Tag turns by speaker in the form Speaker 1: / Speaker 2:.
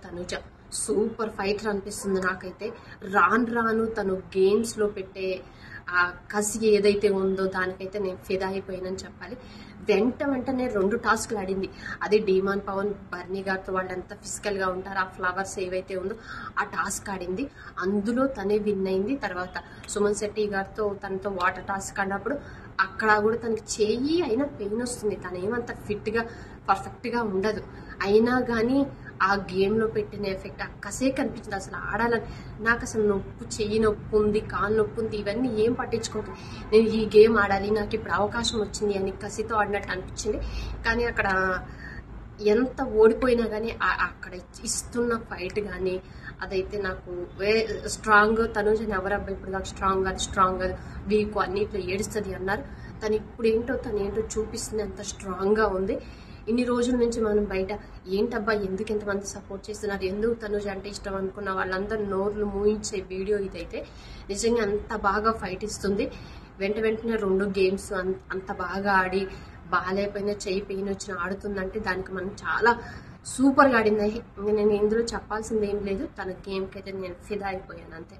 Speaker 1: Tanuja super fighter అనిపిస్తుంది నాకైతే. రాను తను గేమ్స్లో పెట్టే ఆ కసి ఏదైతే ఉందో దానికైతే నేను ఫిదా అయిపోయానని చెప్పాలి. వెంటనే 2 టాస్క్లు ఆడింది. అది డీమాన్ పవన్ బర్నీ గారితో వాళ్ళంతా ఫిజికల్గా ఉంటారు, ఆ ఫ్లవర్స్ ఏవైతే ఉందో ఆ టాస్క్ ఆడింది. అందులో తనే విన్ అయింది. తర్వాత సుమన్ శెట్టి గారితో తనతో వాటర్ టాస్క్ ఆడినప్పుడు అక్కడ కూడా తనకి చెయ్యి అయినా పెయిన్ వస్తుంది. తనేమంత ఫిట్గా పర్ఫెక్ట్గా ఉండదు. అయినా కానీ ఆ గేమ్లో పెట్టిన ఎఫెక్ట్ కసే కనిపించింది. అసలు ఆడాలని నాకు అసలు నొప్పి, చెయ్యి నొప్పి ఉంది, కాలు నొప్పి ఉంది, ఇవన్నీ ఏం పట్టించుకోలేదు. నేను ఈ గేమ్ ఆడాలి, నాకు ఇప్పుడు అవకాశం వచ్చింది అని కసితో ఆడినట్టు అనిపించింది. కానీ అక్కడ ఎంత ఓడిపోయినా కానీ అక్కడ ఇస్తున్న ఫైట్ కానీ అదైతే నాకు స్ట్రాంగ్. తనుజని ఎవరబ్బా ఇప్పుడు నాకు స్ట్రాంగ్ కాదు వీక్ అన్నిట్లో ఏడుస్తుంది అన్నారు. తను తనేంటో చూపిస్తుంది, అంత స్ట్రాంగ్గా ఉంది. ఇన్ని రోజుల నుంచి మనం బయట ఏంటబ్బా ఎందుకు ఇంతమంది సపోర్ట్ చేస్తున్నారు, ఎందుకు తనుజ అంటే ఇష్టం అనుకున్న వాళ్ళందరూ నోర్లు మూయించే వీడియో ఇదైతే. నిజంగా అంత బాగా ఫైట్ ఇస్తుంది. వెంటనే 2 గేమ్స్ అంత బాగా ఆడి బాగాలేకపోయినా చెయ్యి పెయిన్ వచ్చిన ఆడుతుందంటే దానికి మనం చాలా సూపర్గా ఆడింది. నేను ఇందులో చెప్పాల్సింది ఏం లేదు. తన గేమ్కి అయితే నేను ఫిదా అయిపోయాను అంతే.